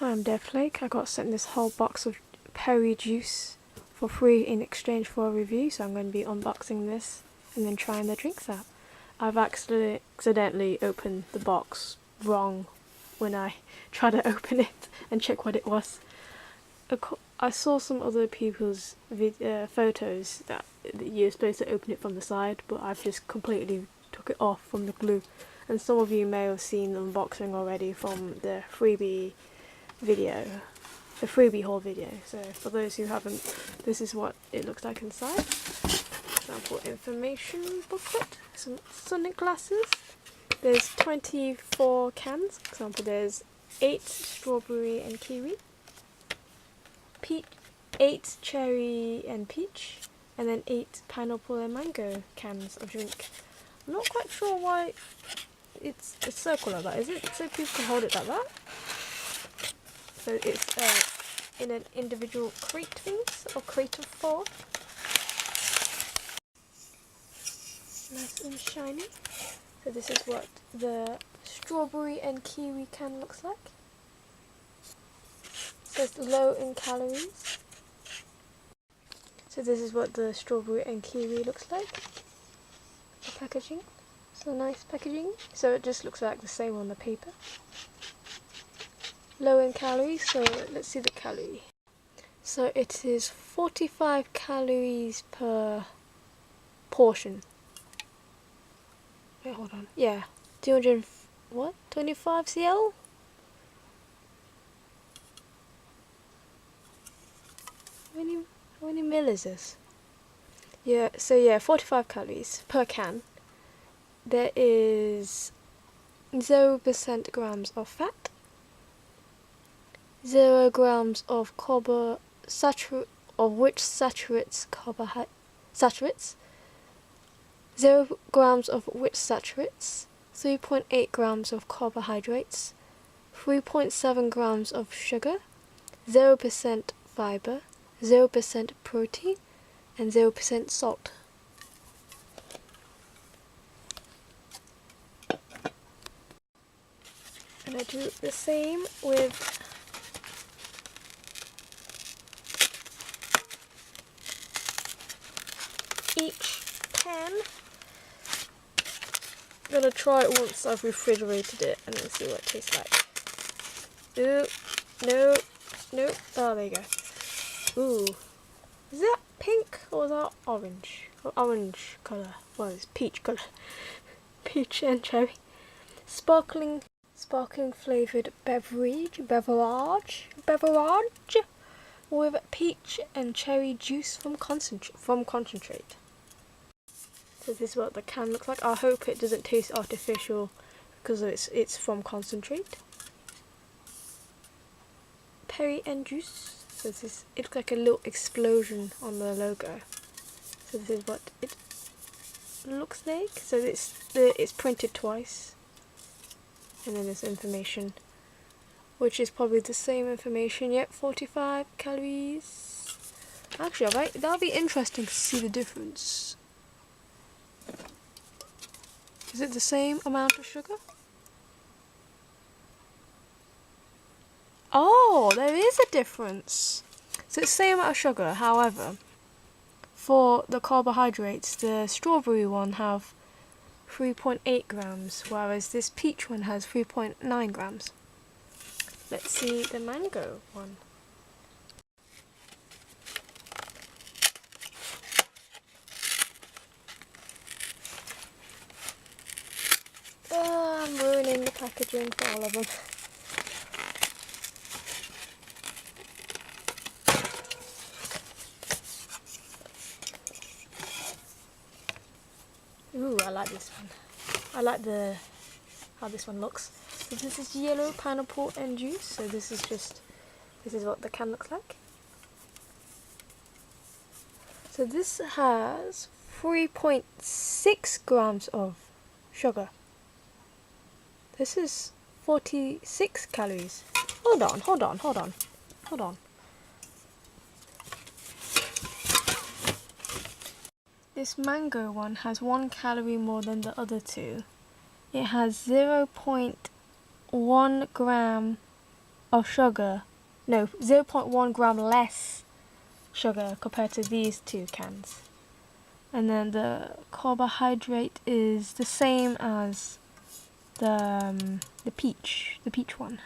Hi, I'm Deathlake. I got sent this whole box of Perrier juice for free in exchange for a review, so I'm going to be unboxing this and then trying the drinks out. I've accidentally opened the box wrong when I tried to open it and check what it was. I saw some other people's photos that you're supposed to open it from the side, but I've just completely took it off from the glue. And some of you may have seen the unboxing already from the freebie video, the freebie haul video. So for those who haven't, this is what it looks like inside. Example information booklet, some sonic glasses. There's 24 cans. Example, there's 8 strawberry and kiwi, 8 cherry and peach, and then 8 pineapple and mango cans of drink. I'm not quite sure why it's a circle like that. Is it so people can hold it like that? So it's in an individual crate things, or crate of 4. Nice and shiny. So this is what the strawberry and kiwi can looks like. So it's low in calories. So this is what the strawberry and kiwi looks like. The packaging. So nice packaging. So it just looks like the same on the paper. Low in calories, so let's see the calorie. So it is 45 calories per portion. Wait, hold on. Yeah, 25 cl? How many mil is this? Yeah, so yeah, 45 calories per can. There is 0% grams of fat, 0 grams of which saturates 0 grams of which saturates, 3.8 grams of carbohydrates, 3.7 grams of sugar, 0% fiber, 0% protein, and 0% salt. And I do the same with each can. I'm gonna try it once I've refrigerated it and then see what it tastes like. Ooh, no, nope. Oh, there you go. Ooh, is that pink or is that orange? Or orange colour? Well, it's peach colour. Peach and cherry. Sparkling flavoured beverage with peach and cherry juice from concentrate. So this is what the can looks like. I hope it doesn't taste artificial because it's from concentrate. Perrier and juice. So it looks like a little explosion on the logo. So this is what it looks like. So it's printed twice. And then there's information, which is probably the same information. Yep, 45 calories. Actually, that'll be interesting to see the difference. Is it the same amount of sugar? Oh, there is a difference. So it's the same amount of sugar, however, for the carbohydrates, the strawberry one have 3.8 grams, whereas this peach one has 3.9 grams. Let's see the mango one. Oh, I'm ruining the packaging for all of them. Ooh, I like this one. I like how this one looks. So this is yellow pineapple and juice. So this is what the can looks like. So this has 3.6 grams of sugar. This is 46 calories. Hold on. This mango one has 1 calorie more than the other two. It has 0.1 gram of sugar, no, 0.1 gram less sugar compared to these two cans. And then the carbohydrate is the same as the peach one.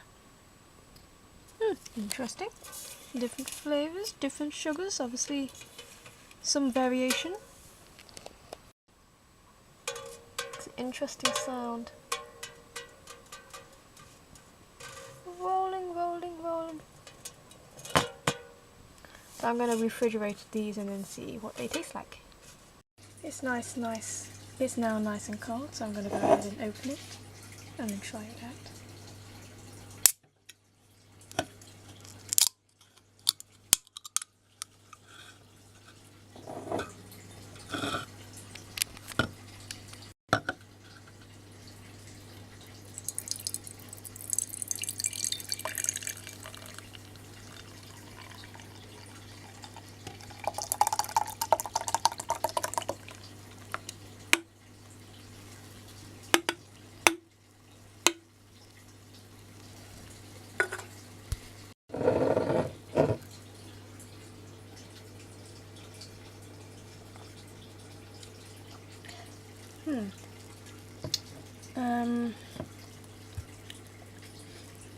Interesting. Different flavours, different sugars, obviously some variation. It's an interesting sound. Rolling, rolling, rolling. So I'm going to refrigerate these and then see what they taste like. It's nice. It's now nice and cold, so I'm going to go ahead and open it and then try it out.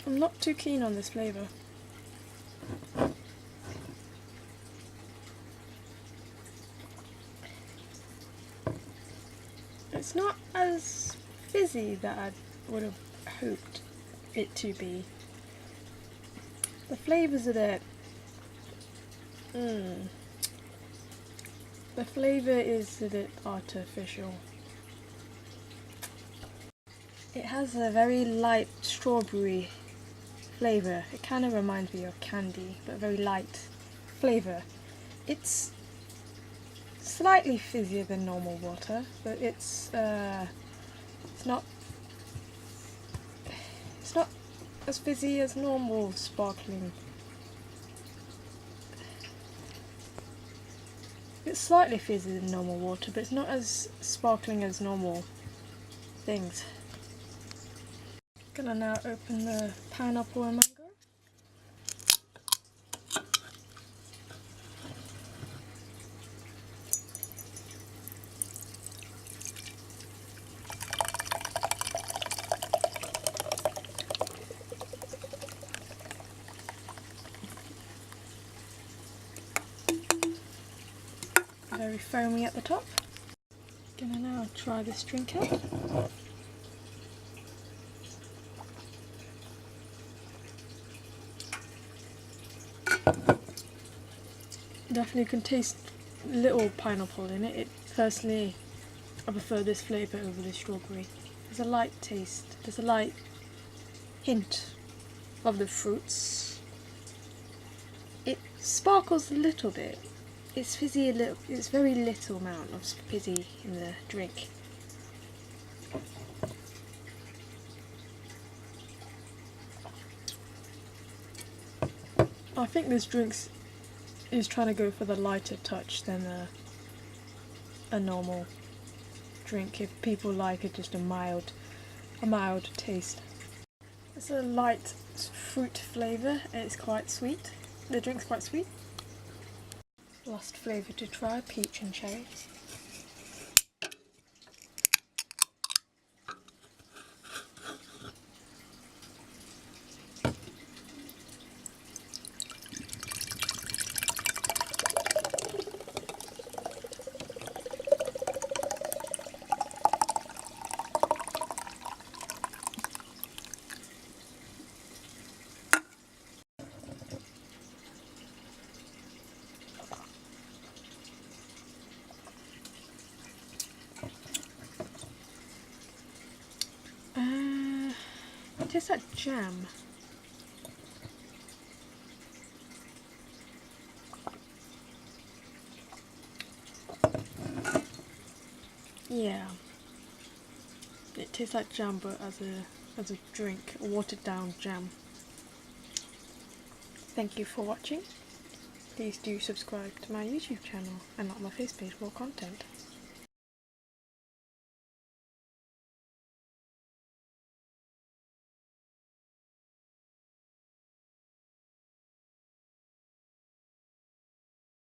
I'm not too keen on this flavour. It's not as fizzy that I would have hoped it to be. The flavours are there. The flavour is a bit artificial. It has a very light strawberry flavour. It kind of reminds me of candy, but very light flavour. It's slightly fizzier than normal water, but it's not as fizzy as normal sparkling. It's slightly fizzier than normal water, but it's not as sparkling as normal things. Gonna now open the pineapple and mango. Very foamy at the top. Gonna now try this drink out. Definitely can taste little pineapple in it. Personally, I prefer this flavour over the strawberry. There's a light taste, there's a light hint of the fruits. It sparkles a little bit. It's fizzy a little, it's very little amount of fizzy in the drink. I think this drink is trying to go for the lighter touch than a normal drink. If people like it, just a mild taste. It's a light fruit flavour and it's quite sweet. The drink's quite sweet. Last flavour to try, peach and cherry. It tastes like jam. Yeah. It tastes like jam, but as a drink, a watered down jam. Thank you for watching. Please do subscribe to my YouTube channel and like my face page for more content.